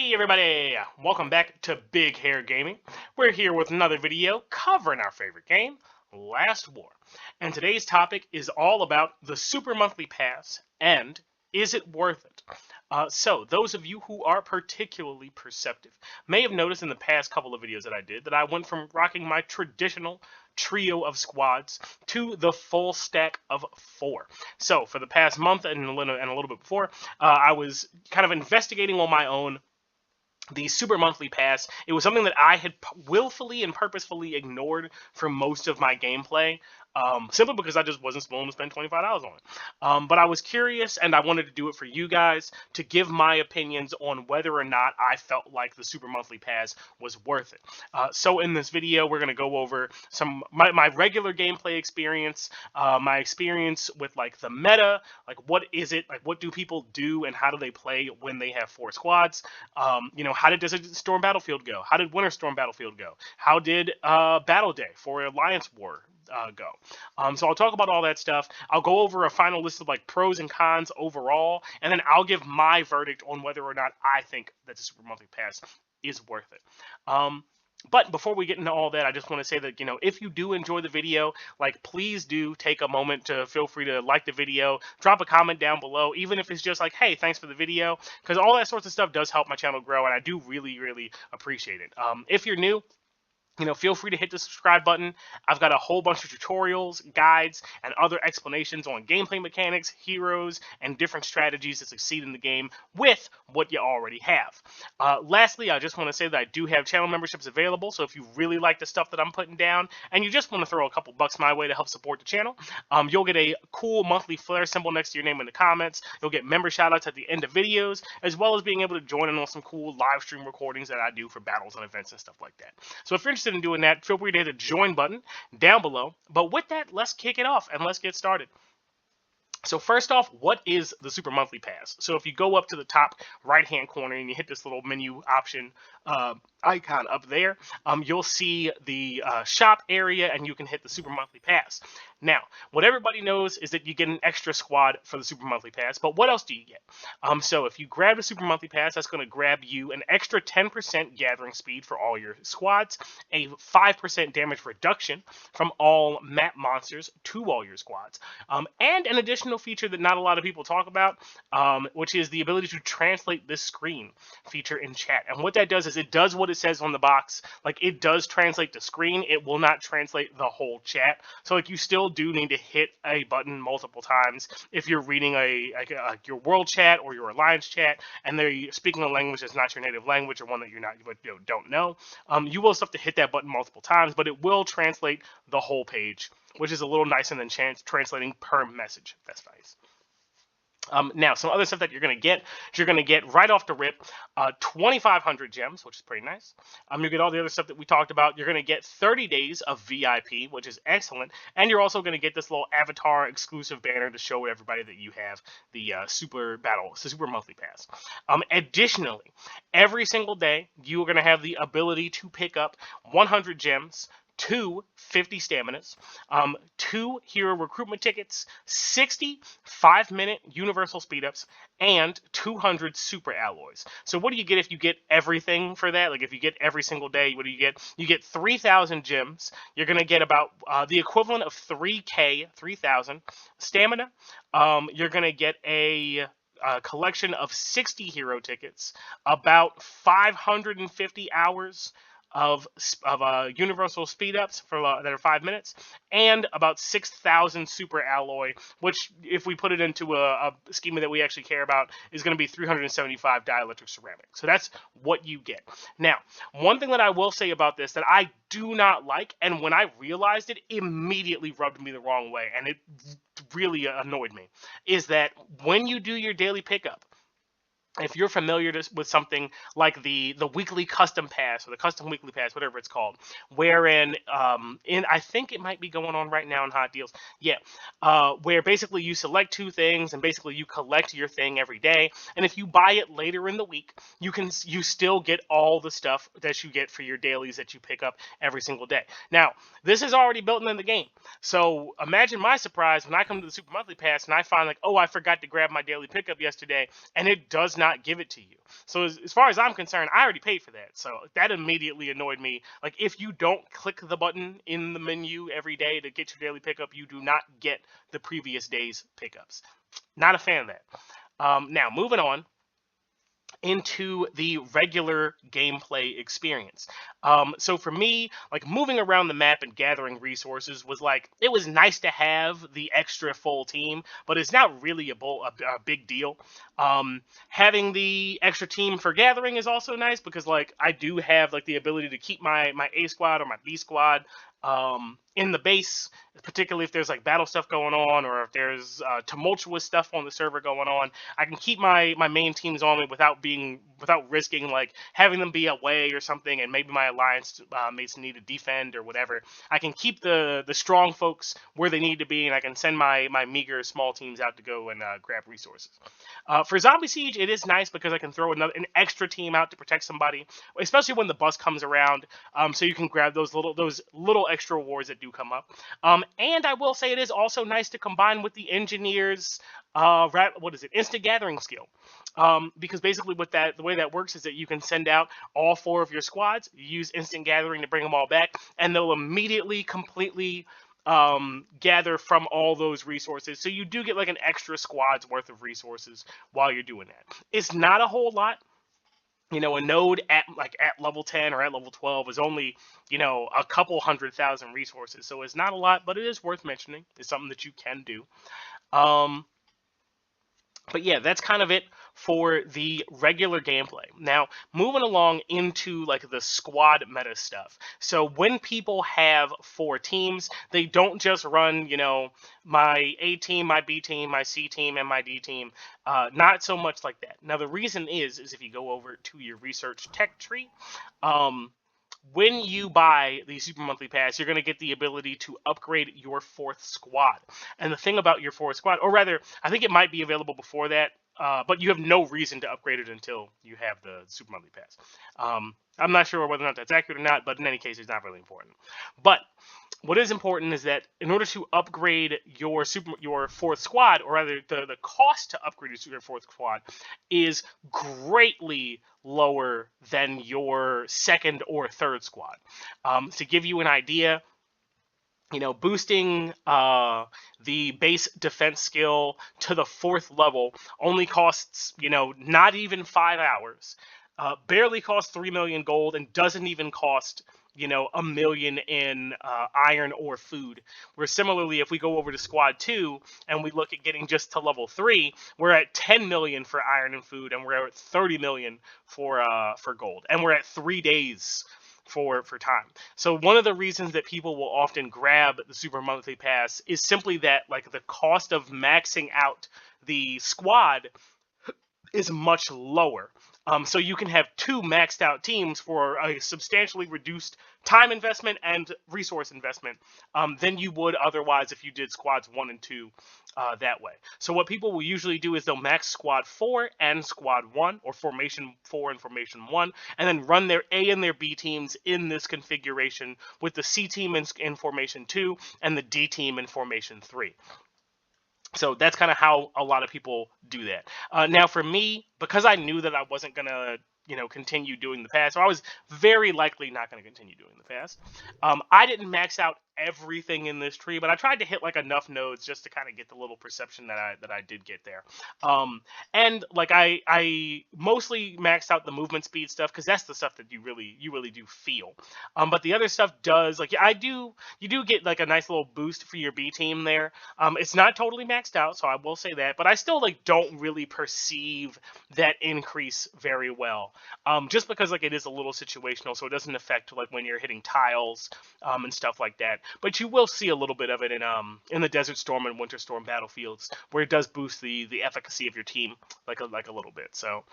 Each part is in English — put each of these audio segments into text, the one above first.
Hey everybody! Welcome back to Big Hair Gaming. We're here with another video covering our favorite game, Last War. And today's topic is all about the Super Monthly Pass and is it worth it? So, those of you who are particularly perceptive may have noticed in the past couple of videos that I did that I went from rocking my traditional trio of squads to the full stack of 4. So, for the past month and a little bit before, I was kind of investigating on my own the Super Monthly Pass. It was something that I had willfully and purposefully ignored for most of my gameplay, simply because I just wasn't willing to spend $25 on it. But I was curious, and I wanted to do it for you guys to give my opinions on whether or not I felt like the Super Monthly Pass was worth it. So in this video, we're going to go over my regular gameplay experience, my experience with like the meta, like what is it, like what do people do, and how do they play when they have 4 squads. How did Desert Storm Battlefield go? How did Winter Storm Battlefield go? How did Battle Day for Alliance War go? So I'll talk about all that stuff. I'll go over a final list of like pros and cons overall, and then I'll give my verdict on whether or not I think that the Super Monthly Pass is worth it. But before we get into all that, I just want to say that, if you do enjoy the video, like, please do take a moment to feel free to like the video, drop a comment down below, even if it's just like, hey, thanks for the video, because all that sorts of stuff does help my channel grow, and I do really, really appreciate it. If you're new, feel free to hit the subscribe button. I've got a whole bunch of tutorials, guides, and other explanations on gameplay mechanics, heroes, and different strategies to succeed in the game with what you already have. Lastly, I just want to say that I do have channel memberships available, so if you really like the stuff that I'm putting down, and you just want to throw a couple bucks my way to help support the channel, you'll get a cool monthly flare symbol next to your name in the comments. You'll get member shoutouts at the end of videos, as well as being able to join in on some cool live stream recordings that I do for battles and events and stuff like that. So if you're interested in doing that, feel free to hit the join button down below. But with that, let's kick it off and let's get started. So first off, what is the Super Monthly Pass? So if you go up to the top right-hand corner and you hit this little menu option icon up there, you'll see the shop area, and you can hit the Super Monthly Pass. Now, what everybody knows is that you get an extra squad for the Super Monthly Pass, but what else do you get? So if you grab the Super Monthly Pass, that's going to grab you an extra 10% gathering speed for all your squads, a 5% damage reduction from all map monsters to all your squads, and an additional feature that not a lot of people talk about, which is the ability to translate this screen feature in chat. And what that does is it does what it says on the box. Like, it does translate the screen. It will not translate the whole chat. So like, you still do need to hit a button multiple times if you're reading your world chat or your alliance chat, and they're speaking a language that's not your native language or one that you don't know. You will still have to hit that button multiple times, but it will translate the whole page, which is a little nicer than translating per message. That's nice. Now, some other stuff that you're going to get is you're going to get right off the rip 2,500 gems, which is pretty nice. You get all the other stuff that we talked about. You're going to get 30 days of VIP, which is excellent. And you're also going to get this little avatar exclusive banner to show everybody that you have the Super Monthly Pass. Additionally, every single day, you are going to have the ability to pick up 100 gems, 2 50 staminas, 2 hero recruitment tickets, 60 5-minute universal speedups, and 200 super alloys. So what do you get if you get everything for that? Like, if you get every single day, what do you get? You get 3,000 gems. You're going to get about the equivalent of 3,000 stamina. You're going to get a collection of 60 hero tickets, about 550 hours of universal speed ups for that are 5 minutes, and about 6,000 super alloy, which, if we put it into a schema that we actually care about, is going to be 375 dielectric ceramic. So that's what you get. Now, one thing that I will say about this that I do not like, and when I realized it, immediately rubbed me the wrong way, and it really annoyed me, is that when you do your daily pickup, if you're familiar with something like the weekly custom pass or the custom weekly pass, whatever it's called, wherein I think it might be going on right now in Hot Deals, where basically you select 2 things and basically you collect your thing every day, and if you buy it later in the week, you still get all the stuff that you get for your dailies that you pick up every single day. Now, this is already built into the game, so imagine my surprise when I come to the Super Monthly Pass and I find like, oh, I forgot to grab my daily pickup yesterday, and it does not not give it to you. So as far as I'm concerned, I already paid for that. So that immediately annoyed me. Like, if you don't click the button in the menu every day to get your daily pickup, you do not get the previous day's pickups. Not a fan of that. Now, moving on into the regular gameplay experience. So for me, like, moving around the map and gathering resources was like, it was nice to have the extra full team, but it's not really a big deal. Having the extra team for gathering is also nice because, like, I do have like the ability to keep my A squad or my B squad in the base, particularly if there's like battle stuff going on, or if there's tumultuous stuff on the server going on. I can keep my main teams on me without risking like having them be away or something, and maybe my alliance mates need to defend or whatever. I can keep the strong folks where they need to be, and I can send my meager small teams out to go and grab resources. For Zombie Siege, it is nice because I can throw an extra team out to protect somebody, especially when the bus comes around. So you can grab those little extra rewards that do come up. And I will say it is also nice to combine with the engineer's instant gathering skill. Because basically the way that works is that you can send out all 4 of your squads, use instant gathering to bring them all back, and they'll immediately completely gather from all those resources. So you do get like an extra squad's worth of resources while you're doing that. It's not a whole lot. A node at level 10 or at level 12 is only, a couple 100,000 resources. So it's not a lot, but it is worth mentioning. It's something that you can do. But yeah, that's kind of it for the regular gameplay. Now, moving along into like the squad meta stuff. So when people have 4 teams, they don't just run, my A team, my B team, my C team, and my D team. Not so much like that. Now, the reason is if you go over to your research tech tree, when you buy the Super Monthly Pass, you're going to get the ability to upgrade your 4th squad. And the thing about your 4th squad, or rather, I think it might be available before that, but you have no reason to upgrade it until you have the Super Monthly Pass. I'm not sure whether or not that's accurate or not, but in any case, it's not really important. But what is important is that in order to upgrade your 4th squad, or rather the cost to upgrade your 4th squad is greatly lower than your 2nd or 3rd squad. To give you an idea, boosting the base defense skill to the 4th level only costs, not even 5 hours. Barely costs 3 million gold, and doesn't even cost, $1 million in iron or food. Where similarly, if we go over to Squad 2 and we look at getting just to level 3, we're at 10 million for iron and food, and we're at 30 million for gold, and we're at 3 days for time. So one of the reasons that people will often grab the Super Monthly Pass is simply that, like, the cost of maxing out the squad is much lower. So you can have 2 maxed out teams for a substantially reduced time investment and resource investment than you would otherwise if you did squads 1 and 2 that way. So what people will usually do is they'll max squad 4 and squad 1, or formation 4 and formation 1, and then run their A and their B teams in this configuration, with the C team in formation 2 and the D team in formation 3. So that's kind of how a lot of people do that. Now, for me, because I knew that I wasn't going to, continue doing the pass, or I was very likely not going to continue doing the pass, I didn't max out everything in this tree, but I tried to hit like enough nodes just to kind of get the little perception that I did get there. And like I mostly maxed out the movement speed stuff, because that's the stuff that you really do feel. But the other stuff does, like, you do get like a nice little boost for your B team there. It's not totally maxed out, so I will say that, but I still like don't really perceive that increase very well. Just because like it is a little situational, so it doesn't affect like when you're hitting tiles and stuff like that. But you will see a little bit of it in the Desert Storm and Winter Storm battlefields, where it does boost the efficacy of your team like a little bit. So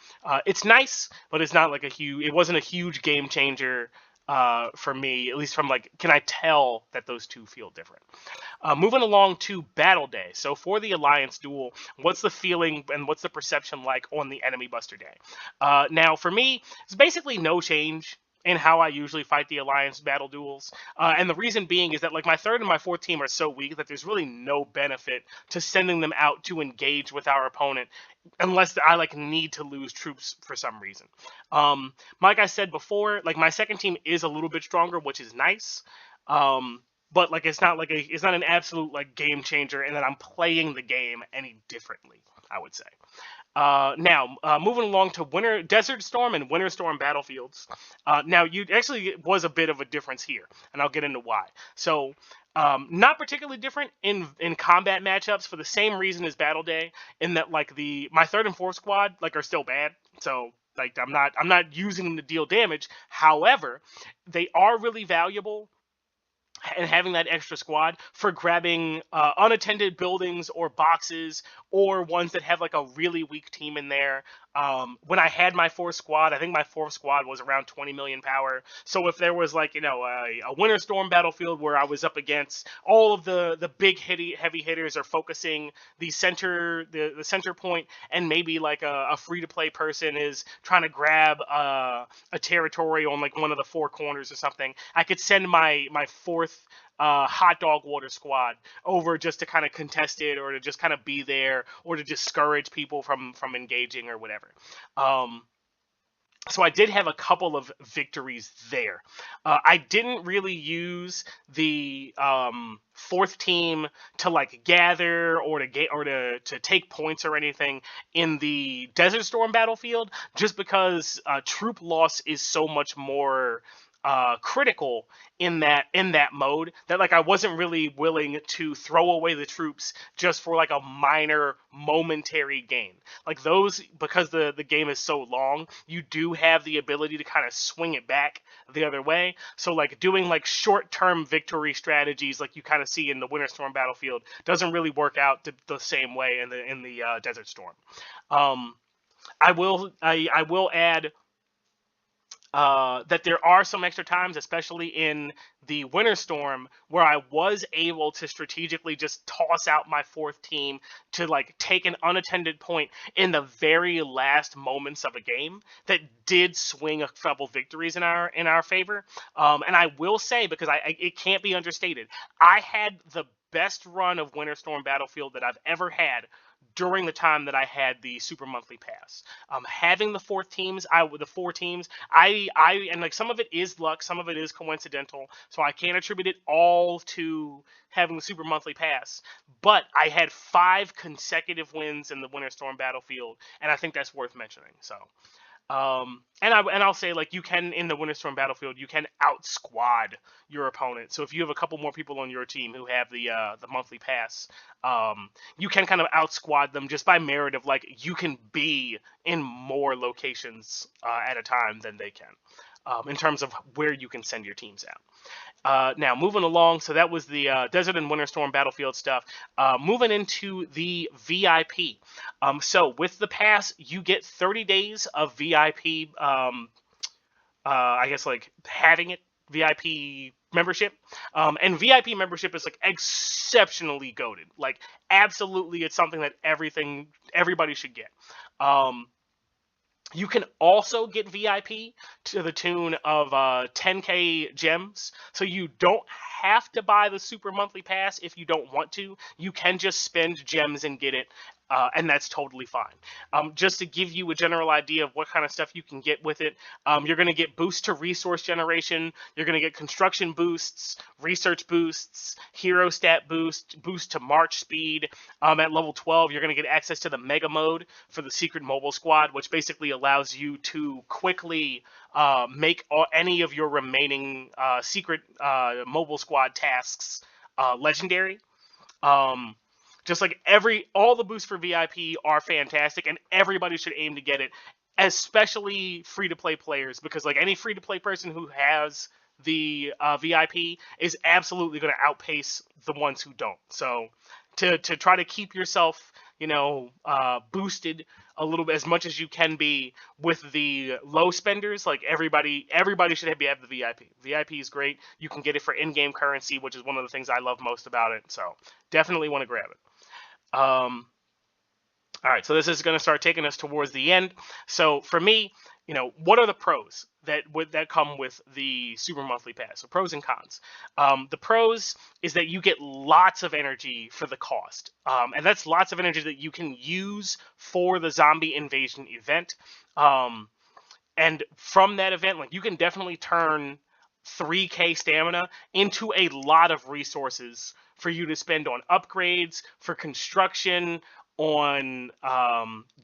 it's nice, but it's not like it wasn't a huge game changer for me, at least from like, can I tell that those two feel different? Moving along to Battle Day. So for the Alliance Duel, what's the feeling and what's the perception like on the Enemy Buster Day? Now, for me, it's basically no change. in how I usually fight the alliance battle duels. And the reason being is that like my third and my fourth team are so weak that there's really no benefit to sending them out to engage with our opponent unless I like need to lose troops for some reason. Like I said before, like my second team is a little bit stronger, which is nice. But like it's not an absolute like game changer, and that I'm playing the game any differently, I would say. Now, moving along to Desert Storm and Winter Storm battlefields. Now, you actually was a bit of a difference here, and I'll get into why. So, not particularly different in combat matchups for the same reason as Battle Day, in that like my third and fourth squad like are still bad. So like I'm not using them to deal damage. However, they are really valuable, and having that extra squad for grabbing unattended buildings or boxes, or ones that have like a really weak team in there. When I had my fourth squad, I think my fourth squad was around 20 million power. So if there was like a Winter Storm battlefield where I was up against all of the big heavy hitters are focusing the center point, and maybe like a free to play person is trying to grab a territory on like one of the four corners or something, I could send my fourth hot dog water squad over just to kind of contest it, or to just kind of be there, or to discourage people from engaging or whatever. Um, so I did have a couple of victories there. I didn't really use the fourth team to like gather or to get or to take points or anything in the Desert Storm battlefield, just because troop loss is so much more critical in that mode, that like I wasn't really willing to throw away the troops just for like a minor momentary gain. Like those, because the game is so long, you do have the ability to kind of swing it back the other way. So like doing like short-term victory strategies like you kind of see in the Winter Storm battlefield doesn't really work out the same way in the Desert Storm. Um, I will add that there are some extra times, especially in the Winter Storm, where I was able to strategically just toss out my fourth team to like take an unattended point in the very last moments of a game that did swing a couple victories in our favor. And I will say, because it can't be understated, I had the best run of Winter Storm Battlefield that I've ever had during the time that I had the Super Monthly Pass. Having the four teams, and like some of it is luck, some of it is coincidental, so I can't attribute it all to having the Super Monthly Pass. But I had 5 consecutive wins in the Winter Storm Battlefield, and I think that's worth mentioning. So. And I'll say, like, you can, in the Winter Storm battlefield, you can out squad your opponent. So if you have a couple more people on your team who have the monthly pass, you can kind of out squad them just by merit of like you can be in more locations at a time than they can, in terms of where you can send your teams out. Now, moving along, so that was the Desert and Winter Storm battlefield stuff. Moving into the VIP. So with the pass, you get 30 days of VIP, I guess like having it, VIP membership. And VIP membership is like exceptionally goated. Like, absolutely, it's something that everybody should get. You can also get VIP to the tune of 10k gems, so you don't have to buy the Super Monthly Pass if you don't want to. You can just spend gems and get it, and that's totally fine. Just to give you a general idea of what kind of stuff you can get with it, you're going to get boosts to resource generation, you're going to get construction boosts, research boosts, hero stat boost to march speed. At level 12, you're going to get access to the Mega Mode for the Secret Mobile Squad, which basically allows you to quickly make any of your remaining secret mobile squad tasks legendary. Just like all the boosts for VIP are fantastic, and everybody should aim to get it, especially free-to-play players, because like any free-to-play person who has the VIP is absolutely going to outpace the ones who don't. So to try to keep yourself, boosted a little bit as much as you can be with the low spenders, like everybody should have the VIP. VIP is great. You can get it for in-game currency, which is one of the things I love most about it. So definitely want to grab it. All right, so this is going to start taking us towards the end. So for me, what are the pros that come with the super monthly pass? So pros and cons. The pros is that you get lots of energy for the cost, and that's lots of energy that you can use for the zombie invasion event. Um, and from that event, like you can definitely turn 3k stamina into a lot of resources for you to spend on upgrades, for construction, on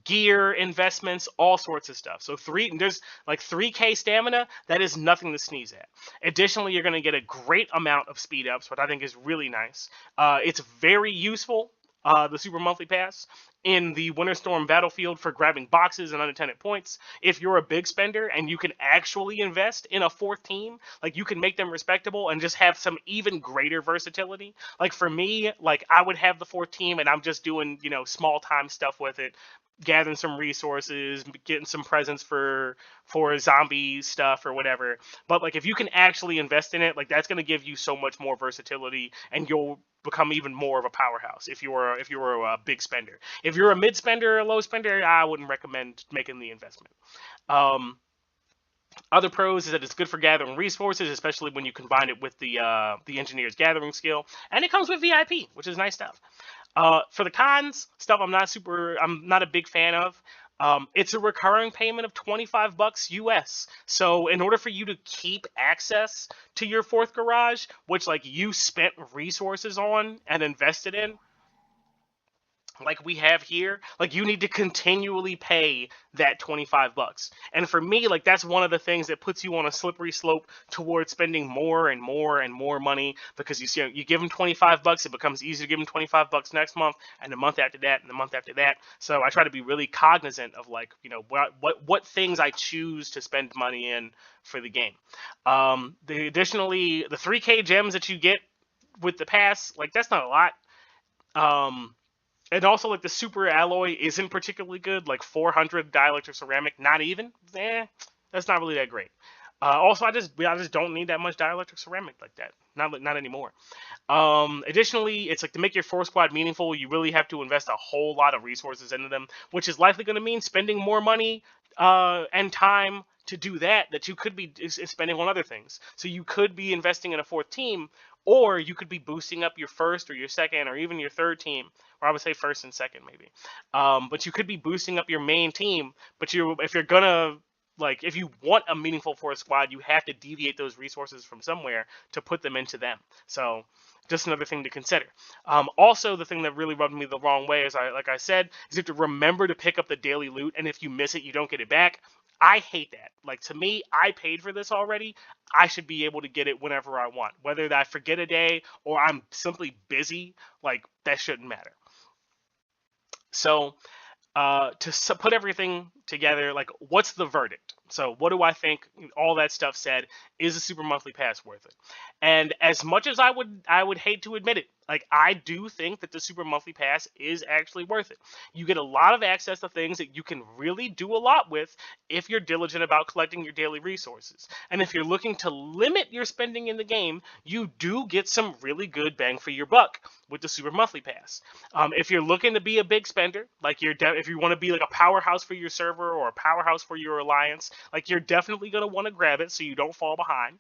gear investments, all sorts of stuff. So there's like 3k stamina. That is nothing to sneeze at. Additionally, you're going to get a great amount of speed ups, what I think is really nice. It's very useful, the super monthly pass, in the Winter Storm battlefield for grabbing boxes and unattended points. If you're a big spender and you can actually invest in a fourth team, like you can make them respectable and just have some even greater versatility. Like for me, like I would have the fourth team and I'm just doing, small time stuff with it, gathering some resources, getting some presents for zombie stuff or whatever. But like if you can actually invest in it, like that's going to give you so much more versatility, and you'll become even more of a powerhouse if you're a big spender. If you're a mid spender or a low spender, I wouldn't recommend making the investment. Um, Other pros is that it's good for gathering resources, especially when you combine it with the engineer's gathering skill, and it comes with VIP, which is nice stuff. For the cons stuff, I'm not a big fan of. It's a recurring payment of $25 US. So in order for you to keep access to your fourth garage, which like you spent resources on and invested in, like we have here, like you need to continually pay that $25. And for me, like that's one of the things that puts you on a slippery slope towards spending more and more and more money, because you give them $25, it becomes easier to give them $25 next month, and the month after that, and the month after that. So I try to be really cognizant of like, what things I choose to spend money in for the game. The 3k gems that you get with the pass, like that's not a lot. Um, and also, like the super alloy isn't particularly good. Like 400 dielectric ceramic, not even. That's not really that great. Also, I just don't need that much dielectric ceramic like that. Not anymore. Additionally, it's like to make your four squad meaningful, you really have to invest a whole lot of resources into them, which is likely going to mean spending more money and time to do that you could be spending on other things. So you could be investing in a fourth team, or you could be boosting up your first or your second or even your third team, or I would say first and second maybe. But you could be boosting up your main team. But if you're gonna, like, if you want a meaningful fourth squad, you have to deviate those resources from somewhere to put them into them. So just another thing to consider. Also, the thing that really rubbed me the wrong way, like I said, is you have to remember to pick up the daily loot, and if you miss it, you don't get it back. I hate that. Like, to me, I paid for this already. I should be able to get it whenever I want. Whether I forget a day or I'm simply busy, like, that shouldn't matter. So, to put everything together, like, what's the verdict? So what do I think? All that stuff said, is a super monthly pass worth it? And as much as I would hate to admit it, like I do think that the super monthly pass is actually worth it. You get a lot of access to things that you can really do a lot with if you're diligent about collecting your daily resources. And if you're looking to limit your spending in the game, you do get some really good bang for your buck with the super monthly pass. If you're looking to be a big spender, like if you want to be like a powerhouse for your server or a powerhouse for your alliance, like you're definitely going to want to grab it so you don't fall behind.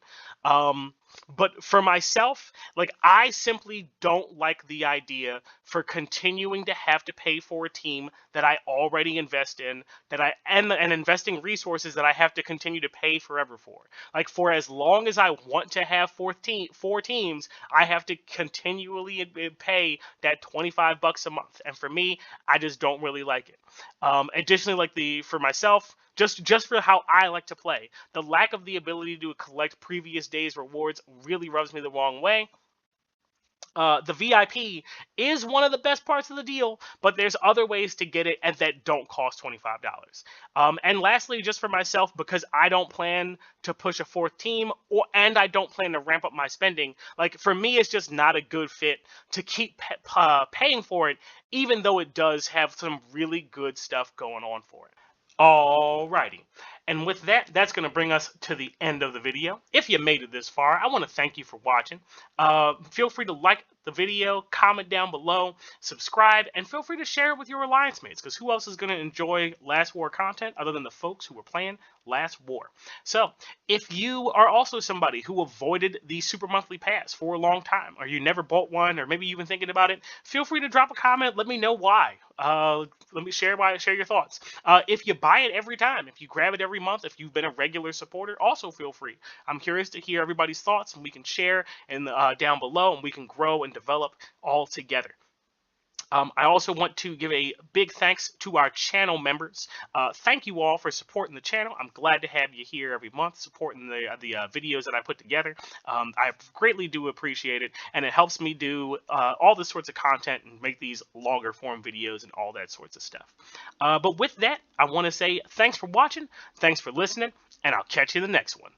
But for myself, like I simply don't like the idea for continuing to have to pay for a team that I already invest in, and investing resources that I have to continue to pay forever for. Like for as long as I want to have four teams, I have to continually pay that $25 a month. And for me, I just don't really like it. Additionally, like for myself, just for how I like to play, the lack of the ability to collect previous days' rewards really rubs me the wrong way. The VIP is one of the best parts of the deal, but there's other ways to get it and that don't cost $25. And lastly, just for myself, because I don't plan to push a fourth team, and I don't plan to ramp up my spending, like for me, it's just not a good fit to keep paying for it, even though it does have some really good stuff going on for it. Alrighty. And with that, that's going to bring us to the end of the video. If you made it this far, I want to thank you for watching. Feel free to like the video, comment down below, subscribe, and feel free to share it with your alliance mates, because who else is going to enjoy Last War content other than the folks who were playing Last War? So, if you are also somebody who avoided the Super Monthly Pass for a long time, or you never bought one, or maybe you've been thinking about it, feel free to drop a comment. Let me know why. Let me share your thoughts. If you buy it every time, if you grab it every month, if you've been a regular supporter, also feel free. I'm curious to hear everybody's thoughts, and we can share down below, and we can grow and develop all together. I also want to give a big thanks to our channel members. Thank you all for supporting the channel. I'm glad to have you here every month supporting the videos that I put together. I greatly do appreciate it, and it helps me do all this sorts of content and make these longer form videos and all that sorts of stuff. But with that, I want to say thanks for watching, thanks for listening, and I'll catch you in the next one.